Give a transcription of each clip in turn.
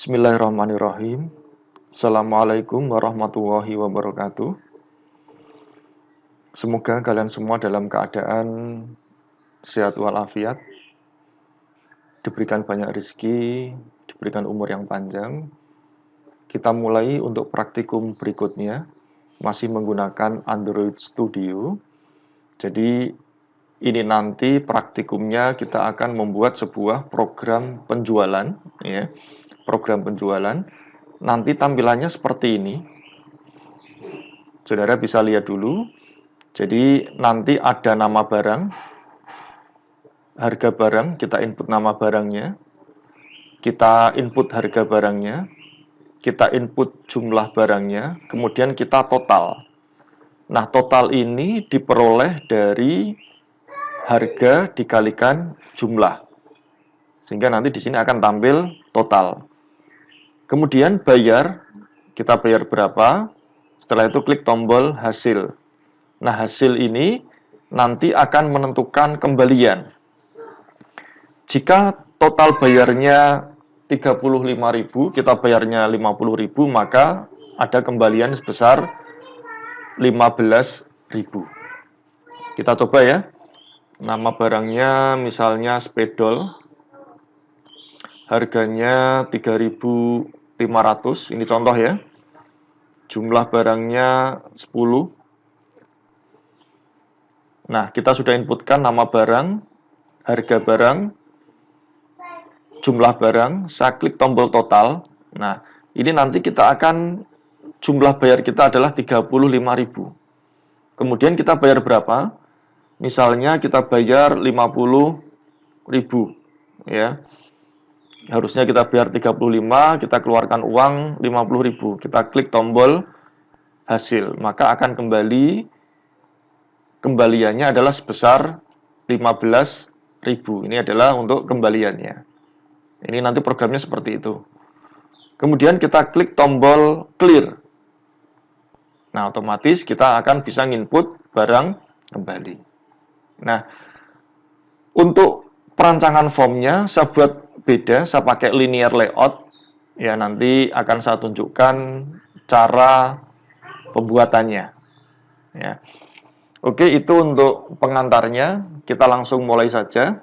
Bismillahirrahmanirrahim. Assalamualaikum warahmatullahi wabarakatuh. Semoga kalian semua dalam keadaan sehat walafiat, diberikan banyak rezeki, diberikan umur yang panjang. Kita mulai untuk praktikum berikutnya, masih menggunakan Android Studio. Jadi ini nanti praktikumnya kita akan membuat sebuah program penjualan, ya. Program penjualan. Nanti tampilannya seperti ini. Saudara bisa lihat dulu. Jadi nanti ada nama barang, harga barang, kita input nama barangnya, kita input harga barangnya, kita input jumlah barangnya, kemudian kita total. Nah, total ini diperoleh dari harga dikalikan jumlah. Sehingga nanti di sini akan tampil total. Kemudian bayar, kita bayar berapa? Setelah itu klik tombol hasil. Nah, hasil ini nanti akan menentukan kembalian. Jika total bayarnya 35.000, kita bayarnya 50.000, maka ada kembalian sebesar 15.000. Kita coba ya. Nama barangnya misalnya spedol. Harganya 3.500, ini contoh ya. Jumlah barangnya 10. Nah, kita sudah inputkan nama barang, harga barang, jumlah barang. Saya klik tombol total. Nah, ini nanti kita akan, jumlah bayar kita adalah 35.000. Kemudian kita bayar berapa? Misalnya kita bayar 50.000, ya. Harusnya kita bayar 35, kita keluarkan uang 50.000. Kita klik tombol hasil, maka akan kembaliannya adalah sebesar 15.000. Ini adalah untuk kembaliannya. Ini nanti programnya seperti itu. Kemudian kita klik tombol clear. Nah, otomatis kita akan bisa nginput barang kembali. Nah, untuk perancangan formnya saya buat beda, saya pakai linear layout. Ya, nanti akan saya tunjukkan cara pembuatannya. Ya. Oke, itu untuk pengantarnya. Kita langsung mulai saja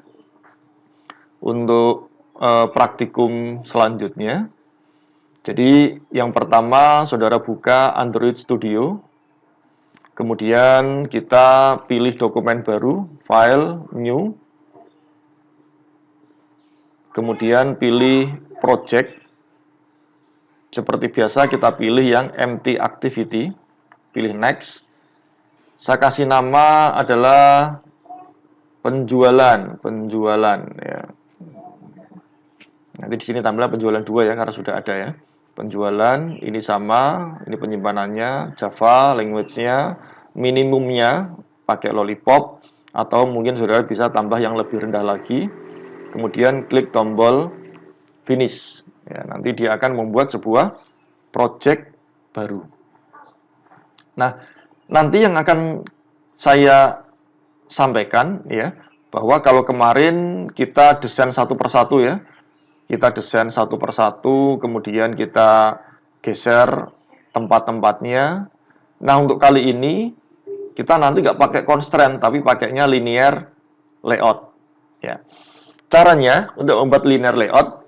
untuk praktikum selanjutnya. Jadi, yang pertama saudara buka Android Studio. Kemudian kita pilih dokumen baru, file, new. Kemudian pilih project. Seperti biasa kita pilih yang empty activity. Pilih next. Saya kasih nama adalah penjualan ya. Nanti di sini tampilnya penjualan 2 ya, karena sudah ada ya. Penjualan ini sama, ini penyimpanannya Java, language-nya, minimumnya pakai lollipop, atau mungkin saudara bisa tambah yang lebih rendah lagi. Kemudian klik tombol finish. Ya, nanti dia akan membuat sebuah project baru. Nah, nanti yang akan saya sampaikan ya, bahwa kalau kemarin kita desain satu persatu ya, kita desain satu persatu, kemudian kita geser tempat-tempatnya. Nah, untuk kali ini kita nanti nggak pakai constraint, tapi pakainya linear layout. Ya. Caranya untuk membuat linear layout,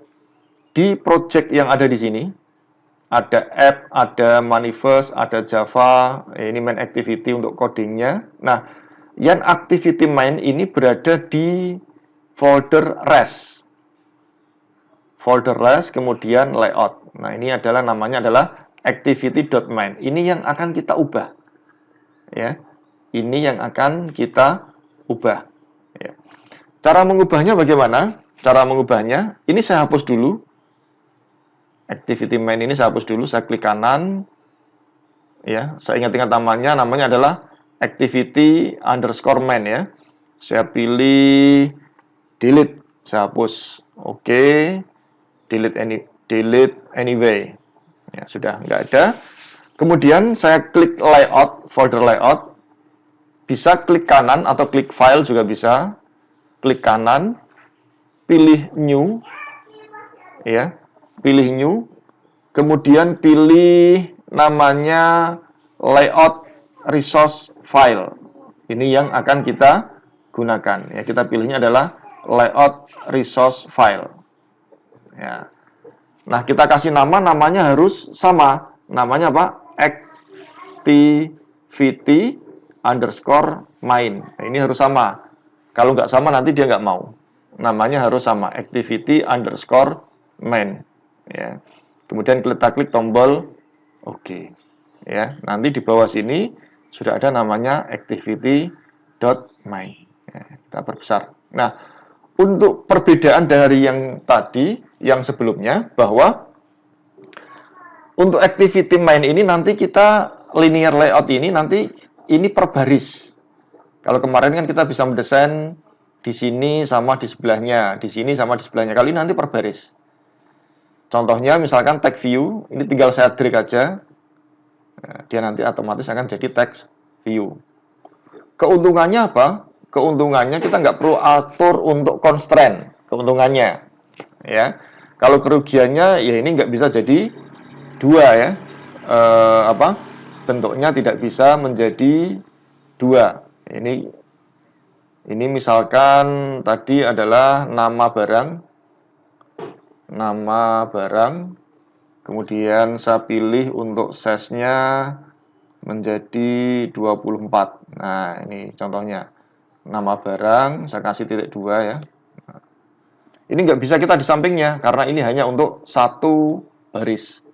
di project yang ada di sini, ada app, ada manifest, ada Java, ini main activity untuk codingnya. Nah, yang activity main ini berada di folder rest. Folder rest, kemudian layout. Nah, ini adalah namanya adalah activity.main. Ini yang akan kita ubah. Ya. Ini yang akan kita ubah. Ya. Cara mengubahnya bagaimana? Cara mengubahnya, ini saya hapus dulu. Activity main ini saya hapus dulu, saya klik kanan. Ya, saya ingat-ingat namanya adalah activity underscore main ya. Saya pilih delete, saya hapus. Oke. Delete anyway. Ya, sudah nggak ada. Kemudian saya klik layout, folder layout. Bisa klik kanan atau klik file juga bisa. Klik kanan, pilih new, ya, pilih new, kemudian pilih namanya layout resource file. Ini yang akan kita gunakan. Ya, kita pilihnya adalah layout resource file. Ya. Nah, kita kasih namanya harus sama. Namanya apa? Activity underscore main. Nah, ini harus sama. Kalau nggak sama nanti dia nggak mau. Namanya harus sama. Activity underscore main. Ya. Kemudian kita klik tombol OK. Ya, nanti di bawah sini sudah ada namanya activity.main. Ya, kita perbesar. Nah, untuk perbedaan dari yang tadi, yang sebelumnya, bahwa untuk activity main ini nanti kita linear layout ini nanti ini per baris. Kalau kemarin kan kita bisa mendesain di sini sama di sebelahnya, di sini sama di sebelahnya. Kali ini nanti per baris. Contohnya misalkan tag view, ini tinggal saya drag aja. Nah, dia nanti otomatis akan jadi text view. Keuntungannya apa? Keuntungannya kita nggak perlu atur untuk constraint. Keuntungannya, ya. Kalau kerugiannya, ya ini nggak bisa jadi dua ya. Bentuknya tidak bisa menjadi dua. Ini misalkan tadi adalah nama barang. Kemudian saya pilih untuk size-nya menjadi 24. Nah, ini contohnya. Nama barang, saya kasih titik 2 ya. Ini nggak bisa kita di sampingnya, karena ini hanya untuk satu baris.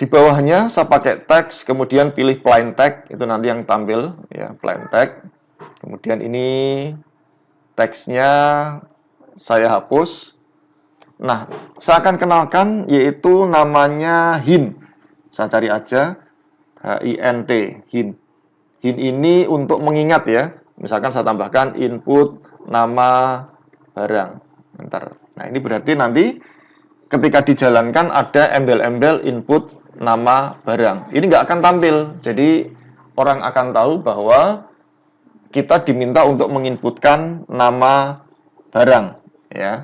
Di bawahnya saya pakai teks, kemudian pilih plain text, itu nanti yang tampil, ya, plain text. Kemudian ini teksnya saya hapus. Nah, saya akan kenalkan yaitu namanya hint. Saya cari aja HINT, hint. Hint ini untuk mengingat ya. Misalkan saya tambahkan input nama barang. Bentar. Nah, ini berarti nanti ketika dijalankan ada embel-embel input nama barang. Ini nggak akan tampil. Jadi orang akan tahu bahwa kita diminta untuk menginputkan nama barang. Ya.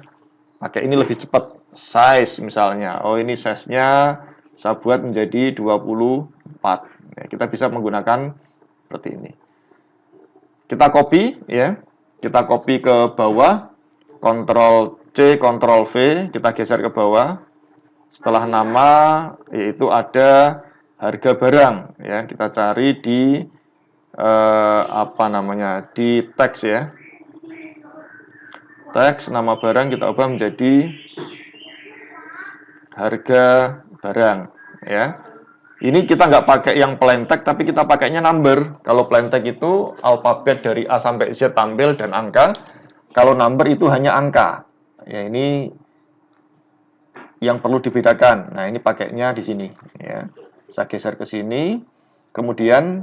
Pakai ini lebih cepat. Size misalnya. Oh, ini size-nya saya buat menjadi 24. Ya, kita bisa menggunakan seperti ini. Kita copy ya. Kita copy ke bawah. Ctrl C, Ctrl V, kita geser ke bawah. Setelah nama yaitu ada harga barang ya. Kita cari di di teks ya. Teks nama barang kita ubah menjadi harga barang ya. Ini kita nggak pakai yang plain text, tapi kita pakainya number. Kalau plain text itu alfabet dari A sampai Z tampil dan angka. Kalau number itu hanya angka. Ya, ini yang perlu dibedakan. Nah, ini pakainya di sini ya. Saya geser ke sini. Kemudian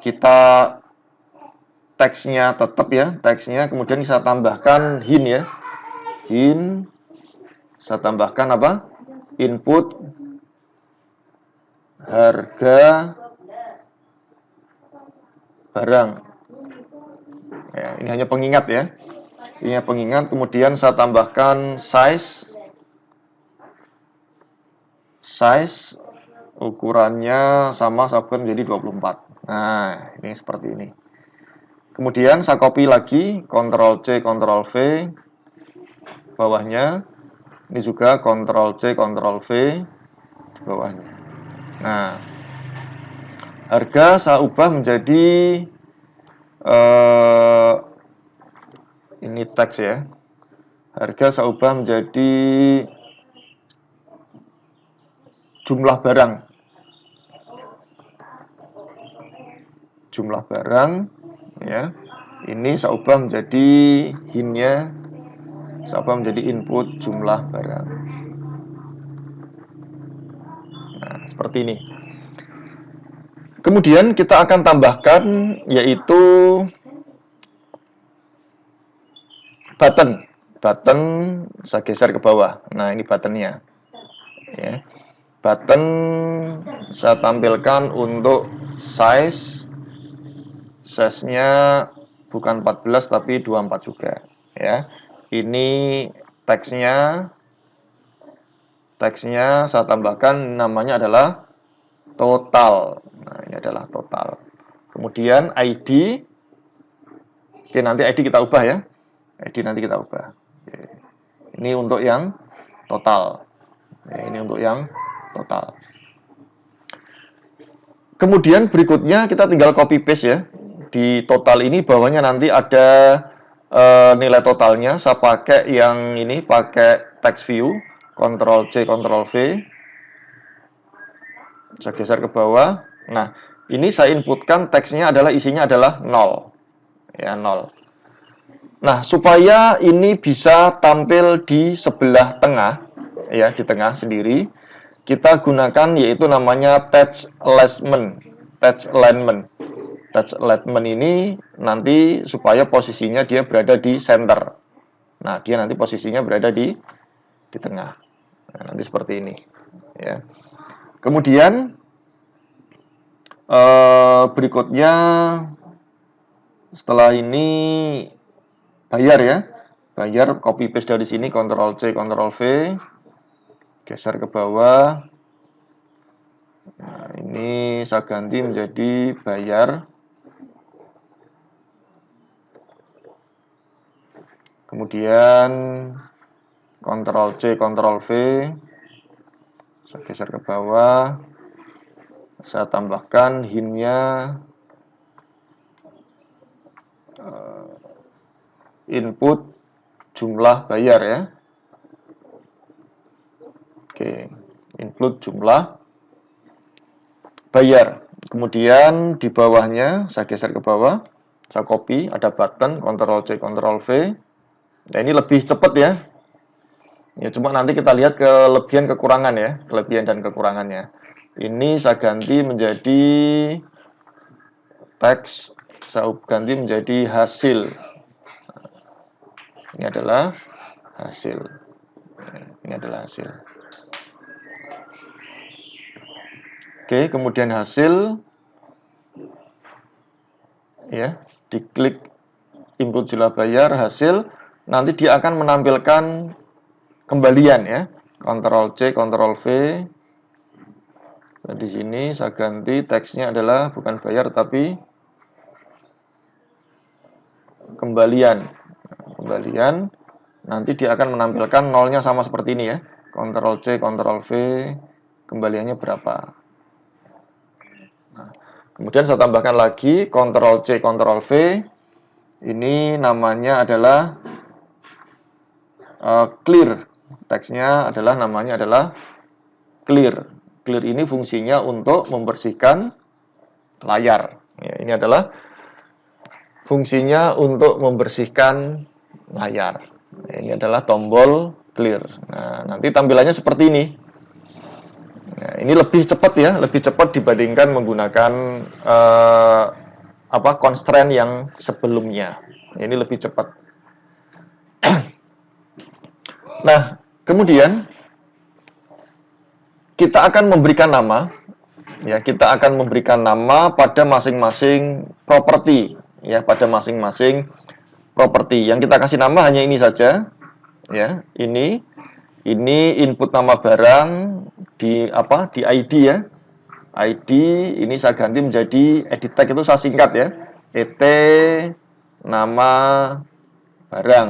kita teksnya tetap ya, teksnya kemudian saya tambahkan hint ya. Hint. Saya tambahkan apa? Input harga barang. Ya, ini hanya pengingat ya. Ini pengingat, kemudian saya tambahkan size ukurannya sama, saya buat menjadi 24. Nah, ini seperti ini. Kemudian saya copy lagi, Ctrl C, Ctrl V bawahnya. Ini juga Ctrl C, Ctrl V di bawahnya. Nah, harga saya ubah menjadi ini teks ya. Harga saya ubah menjadi jumlah barang. Jumlah barang ya. Ini saya ubah menjadi hint-nya. Saya ubah menjadi input jumlah barang. Nah, seperti ini. Kemudian kita akan tambahkan yaitu button. Button saya geser ke bawah. Nah, ini buttonnya. Ya. Button saya tampilkan untuk size-nya bukan 14 tapi 24 juga ya. Ini teksnya teksnya saya tambahkan namanya adalah total. Nah, ini adalah total. Kemudian ID, oke, nanti ID kita ubah ya. ID nanti kita ubah. Oke. Ini untuk yang total. Ya, ini untuk yang total. Kemudian berikutnya kita tinggal copy paste ya. Di total ini bawahnya nanti ada nilai totalnya. Saya pakai yang ini, pakai text view, Ctrl C, Ctrl V. Saya geser ke bawah. Nah, ini saya inputkan teksnya adalah isinya adalah 0. Ya, 0. Nah, supaya ini bisa tampil di sebelah tengah, ya, di tengah sendiri, kita gunakan yaitu namanya text alignment. Text alignment. Text alignment ini nanti supaya posisinya dia berada di center. Nah, dia nanti posisinya berada di tengah. Nah, nanti seperti ini, ya. Kemudian berikutnya setelah ini bayar ya. Bayar, copy paste dari sini, Ctrl C, Ctrl V. Geser ke bawah. Nah, ini saya ganti menjadi bayar. Kemudian Ctrl C, Ctrl V. Saya geser ke bawah. Saya tambahkan hint-nya input jumlah bayar ya. Oke, input jumlah bayar. Kemudian di bawahnya saya geser ke bawah, saya copy, ada button Ctrl C, Ctrl V. Nah, ini lebih cepat ya. Ya, cuma nanti kita lihat kelebihan kekurangan ya, kelebihan dan kekurangannya. Ini saya ganti menjadi teks, saya ganti menjadi hasil. Ini adalah hasil. Ini adalah hasil. Oke, kemudian hasil, ya, diklik input jumlah bayar, hasil, nanti dia akan menampilkan kembalian ya. Ctrl C, Ctrl V. Nah, di sini saya ganti teksnya adalah bukan bayar tapi kembalian. Kembalian, nanti dia akan menampilkan nolnya sama seperti ini ya. Ctrl C, Ctrl V, kembaliannya berapa. Nah, kemudian saya tambahkan lagi Ctrl C, Ctrl V. Ini namanya adalah clear. Teksnya adalah namanya adalah clear. Clear ini fungsinya untuk membersihkan layar. Ya, ini adalah fungsinya untuk membersihkan layar. Nah, ini adalah tombol clear. Nah, nanti tampilannya seperti ini. Nah, ini lebih cepat ya, lebih cepat dibandingkan menggunakan constraint yang sebelumnya. Ini lebih cepat. Nah, kemudian kita akan memberikan nama. Ya, kita akan memberikan nama pada masing-masing properti. Ya, pada masing-masing properti. Yang kita kasih nama hanya ini saja. Ya, ini input nama barang di ID ya. ID ini saya ganti menjadi edit tag, itu saya singkat ya. ET nama barang.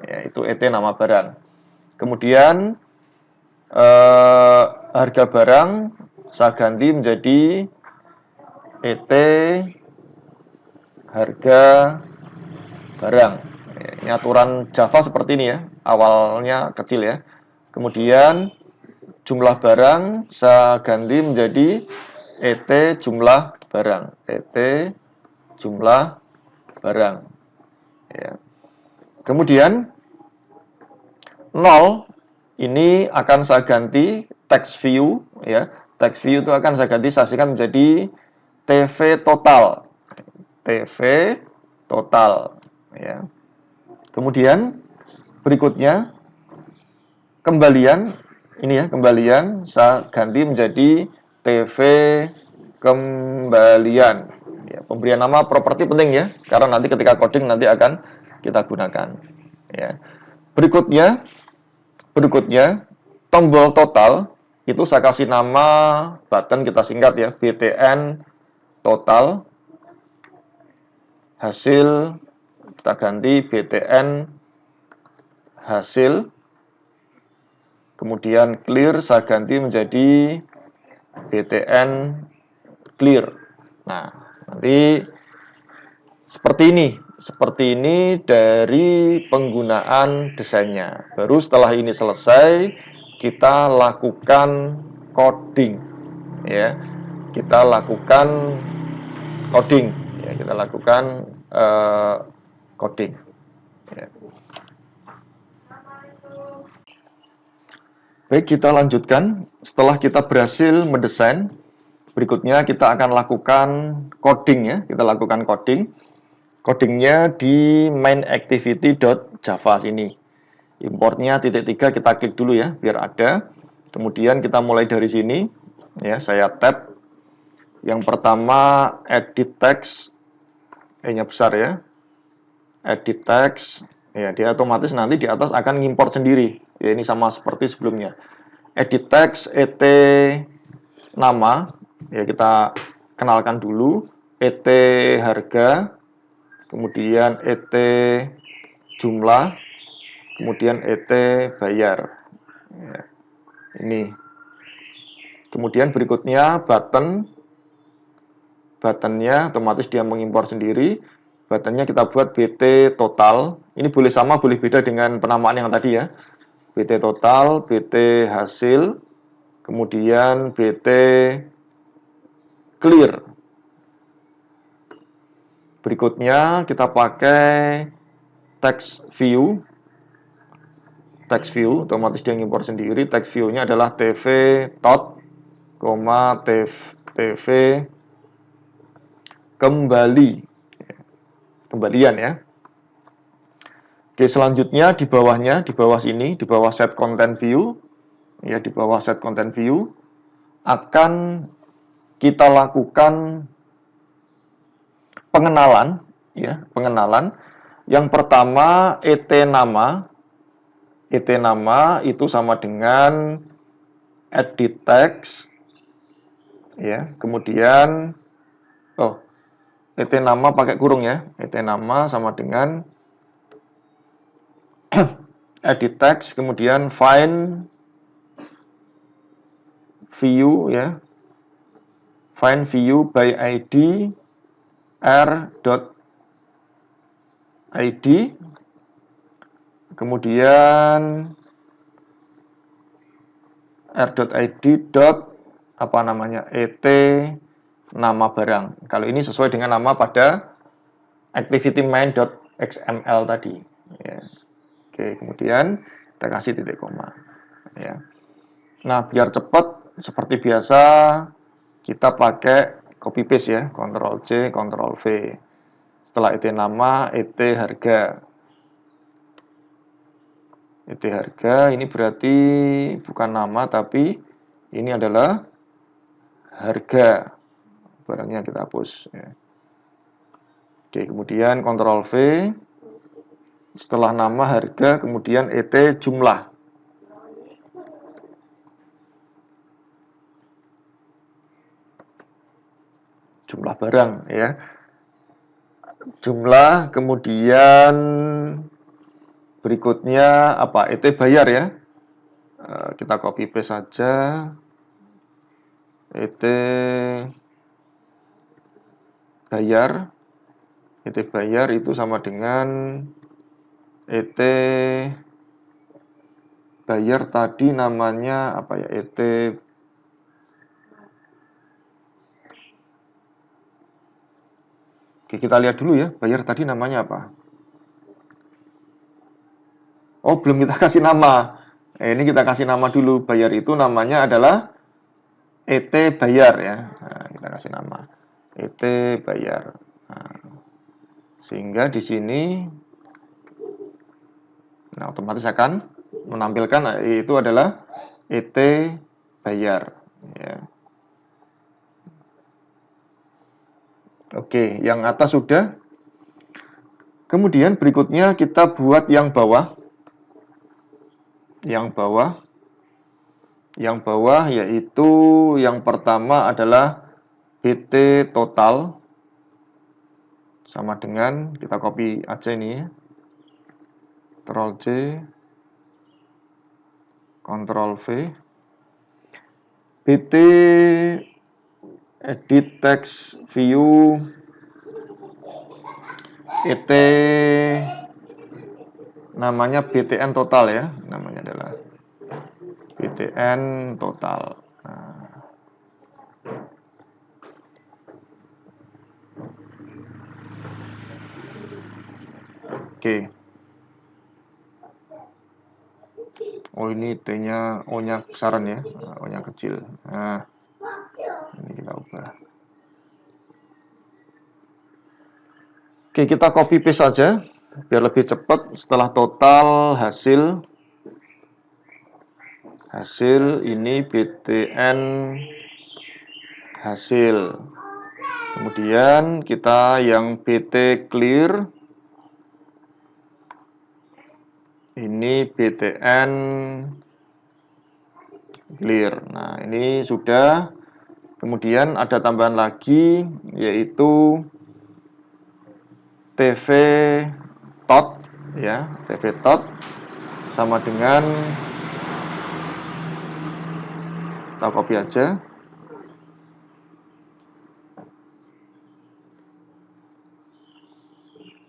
Ya, itu ET nama barang. Kemudian harga barang saya ganti menjadi ET harga barang. Ini aturan Java seperti ini ya. Awalnya kecil ya. Kemudian jumlah barang saya ganti menjadi ET jumlah barang. ET jumlah barang. Ya. Kemudian 0 ini akan saya ganti text view ya. Text view itu akan saya ganti, saya singkat menjadi TV total. TV total ya. Kemudian berikutnya kembalian ini ya, kembalian saya ganti menjadi TV kembalian. Ya, pemberian nama properti penting ya, karena nanti ketika coding nanti akan kita gunakan. Ya. Berikutnya tombol total itu saya kasih nama button, kita singkat ya, BTN total. Hasil kita ganti BTN hasil. Kemudian clear saya ganti menjadi BTN clear. Nah, nanti seperti ini dari penggunaan desainnya. Baru setelah ini selesai, kita lakukan coding, ya. Kita lakukan coding, ya. Kita lakukan coding. Ya. Baik, kita lanjutkan. Setelah kita berhasil mendesain, berikutnya kita akan lakukan coding, ya. Kita lakukan coding. Codingnya di main activity.java sini. Importnya titik 3 kita klik dulu ya, biar ada. Kemudian kita mulai dari sini. Ya, saya tab. Yang pertama edit text. E-nya besar ya. Edit text. Ya, dia otomatis nanti di atas akan ngimport sendiri. Ya, ini sama seperti sebelumnya. Edit text, et nama. Ya, kita kenalkan dulu. Et harga. Kemudian et jumlah, kemudian et bayar. Ya, ini. Kemudian berikutnya buttonnya otomatis dia mengimpor sendiri. Buttonnya kita buat bt total. Ini boleh sama, boleh beda dengan penamaan yang tadi ya. Bt total, bt hasil, kemudian bt clear. Berikutnya kita pakai text view. Text view otomatis dia ngimpor sendiri. Text view-nya adalah tv tot, tv kembalian ya. Oke, selanjutnya di bawahnya, di bawah sini, di bawah set content view, ya, di bawah set content view akan kita lakukan pengenalan, ya, pengenalan. Yang pertama et nama. Et nama itu sama dengan edit text, ya. Kemudian et nama pakai kurung ya. Et nama sama dengan edit text, kemudian find view ya. Find view by ID r.id, kemudian r.id apa namanya, et nama barang. Kalau ini sesuai dengan nama pada activity main.xml tadi ya. Oke, kemudian kita kasih titik koma ya. Nah, biar cepat seperti biasa kita pakai copy paste ya, Ctrl C, Ctrl V. Setelah et nama, et harga. Et harga ini berarti bukan nama tapi ini adalah harga. Barangnya kita hapus ya. Oke, kemudian Ctrl V. Setelah nama, harga, kemudian et jumlah. Jumlah barang ya. Jumlah, kemudian berikutnya apa? Et bayar ya. Kita copy paste saja. Et bayar. Et bayar itu sama dengan et bayar tadi namanya apa ya? Et Oke, kita lihat dulu ya, bayar tadi namanya apa? Oh, belum kita kasih nama. Ini kita kasih nama dulu. Bayar itu namanya adalah et bayar ya. Nah, kita kasih nama et bayar. Nah, sehingga di sini otomatis akan menampilkan itu adalah et bayar ya. Oke, yang atas sudah. Kemudian berikutnya kita buat yang bawah. Yang bawah Yang bawah yaitu yang pertama adalah BT total sama dengan kita copy aja ini ya. Ctrl C, Ctrl V. BT edit text view ET namanya BTN total ya, namanya adalah BTN total. Nah. Oke. Oh ini T-nya, O-nya besaran ya, O-nya kecil. Nah, ini kita ubah. Oke, kita copy paste saja biar lebih cepat. Setelah total hasil ini BTN hasil. Kemudian kita yang BT clear ini BTN clear. Nah, ini sudah. Kemudian ada tambahan lagi yaitu TV tot ya, TV tot sama dengan kita copy aja.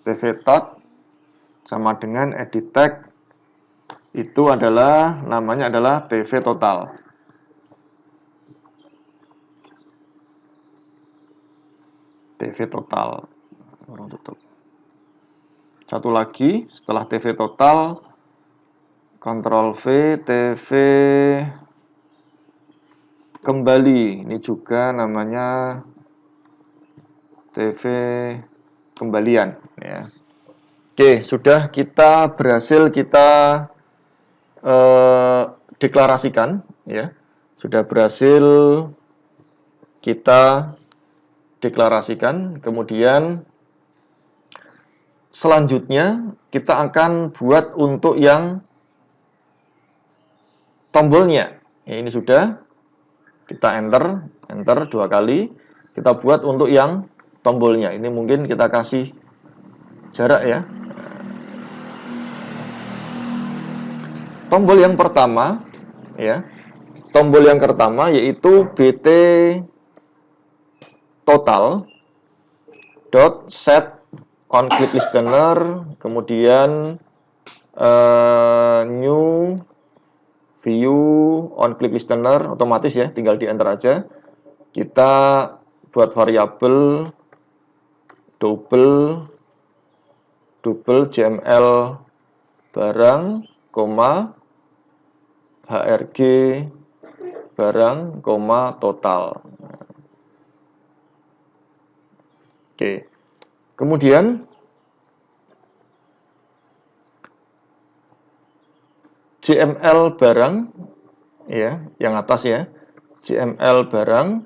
TV tot sama dengan edit tag itu adalah namanya adalah TV total. TV total. Orang tutup. Satu lagi setelah TV total Ctrl V TV kembali. Ini juga namanya TV kembalian ya. Oke, sudah kita berhasil deklarasikan ya. Sudah berhasil kita deklarasikan. Kemudian selanjutnya kita akan buat untuk yang tombolnya. Ya, ini sudah kita enter 2 kali. Kita buat untuk yang tombolnya. Ini mungkin kita kasih jarak ya. Tombol yang pertama ya. Tombol yang pertama yaitu BT total dot set on click listener, kemudian new view on click listener, otomatis ya, tinggal di enter aja. Kita buat variabel double JML barang, HRG barang, total. Oke. Kemudian JML barang ya, yang atas ya. JML barang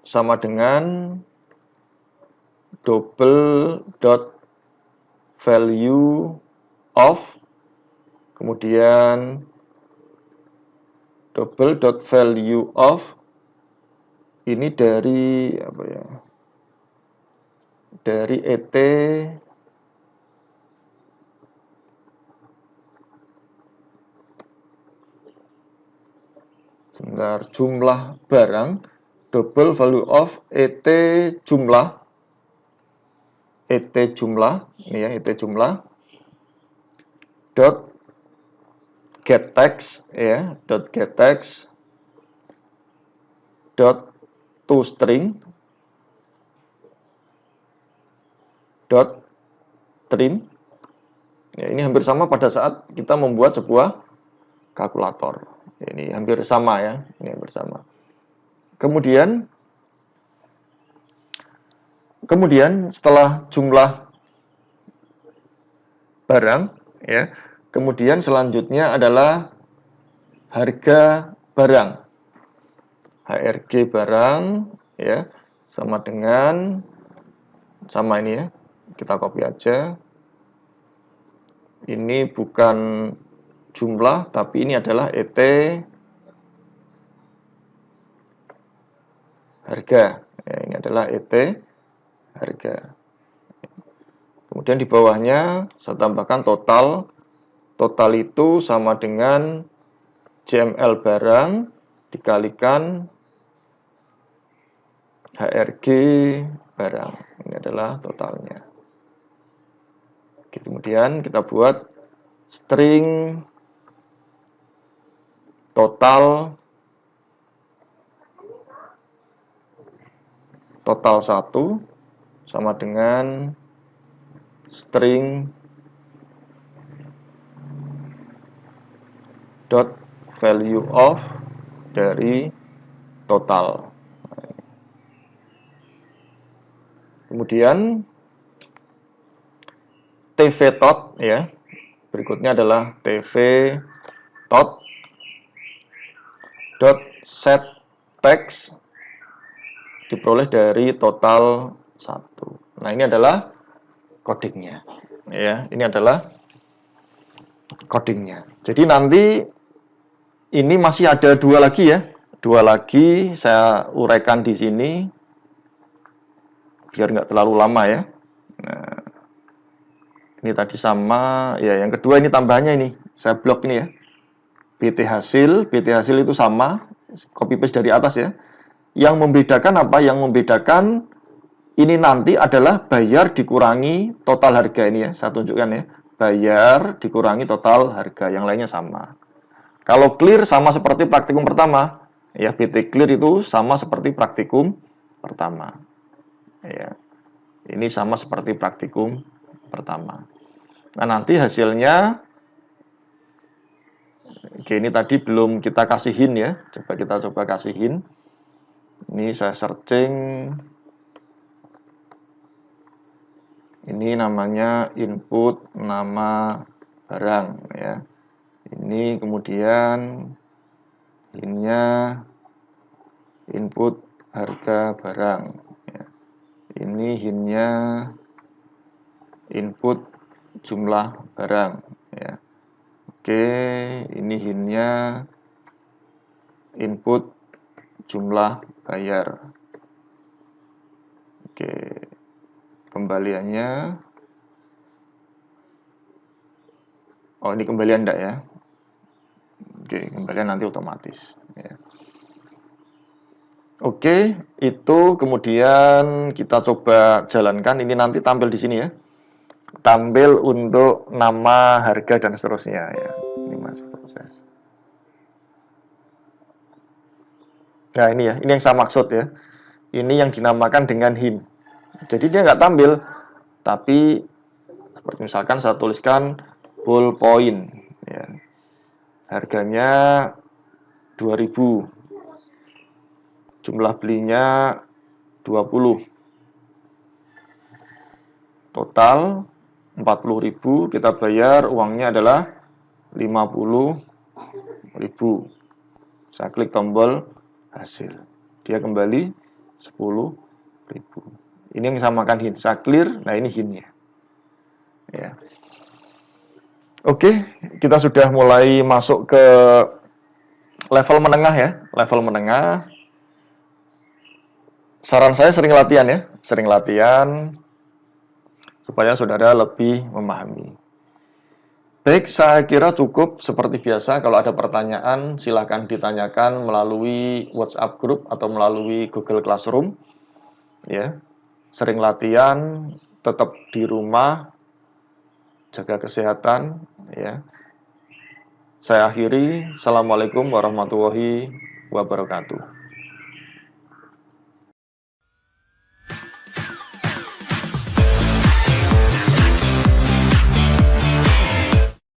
sama dengan double dot value of, kemudian double dot value of ini dari apa ya? Dari ET sebentar, jumlah barang double value of ET jumlah ini ya, ET jumlah dot get text ya, dot get text dot toString dot trim. Ya, ini hampir sama pada saat kita membuat sebuah kalkulator. Ini hampir sama ya, ini hampir sama. Kemudian setelah jumlah barang ya, kemudian selanjutnya adalah harga barang. HRG barang ya, sama dengan sama ini ya. Kita copy aja. Ini bukan jumlah, tapi ini adalah ET harga. Ya, ini adalah ET harga. Kemudian di bawahnya saya tambahkan total. Total itu sama dengan JML barang dikalikan HRG barang. Ini adalah totalnya. Oke, kemudian kita buat string total 1 sama dengan string dot value of dari total. Kemudian tv tot ya. Berikutnya adalah tv tot dot set text diperoleh dari total 1. Nah, ini adalah codingnya. Ya, ini adalah codingnya. Jadi nanti ini masih ada 2 lagi ya. 2 lagi saya uraikan di sini biar nggak terlalu lama ya. Nah, ini tadi sama ya, yang kedua ini tambahannya ini. Saya blok ini ya. BT hasil itu sama, copy paste dari atas ya. Yang membedakan apa? Yang membedakan ini nanti adalah bayar dikurangi total harga ini ya. Saya tunjukkan ya. Bayar dikurangi total harga, yang lainnya sama. Kalau clear sama seperti praktikum pertama. Ya, BT clear itu sama seperti praktikum pertama. Ya. Ini sama seperti praktikum pertama. Nah, nanti hasilnya oke, ini tadi belum kita kasihin ya. Kita coba kasihin. Ini saya searching. Ini namanya input nama barang ya. Ini kemudian innya input harga barang ya. Ini hinnya input jumlah barang ya. Oke, ini hinnya input jumlah bayar. Oke, kembaliannya. Oh, ini kembalian enggak ya? Oke, kembalian nanti otomatis ya. Oke, itu kemudian kita coba jalankan. Ini nanti tampil di sini ya. Tampil untuk nama, harga, dan seterusnya ya. Ini masih proses. Nah, ini ya, ini yang saya maksud ya. Ini yang dinamakan dengan hin. Jadi dia nggak tampil, tapi seperti misalkan saya tuliskan ballpoint ya. Harganya 2000. Jumlah belinya 20. Total 40.000, kita bayar uangnya adalah 50.000. Saya klik tombol hasil. Dia kembali 10.000. Ini yang saya makan hin. Saya clear, nah ini hinnya. Ya. Oke, kita sudah mulai masuk ke level menengah ya. Level menengah. Saran saya sering latihan ya. Sering latihan supaya saudara lebih memahami. Baik, saya kira cukup seperti biasa. Kalau ada pertanyaan, silakan ditanyakan melalui WhatsApp group atau melalui Google Classroom. Ya, sering latihan, tetap di rumah, jaga kesehatan. Ya, saya akhiri. Assalamualaikum warahmatullahi wabarakatuh.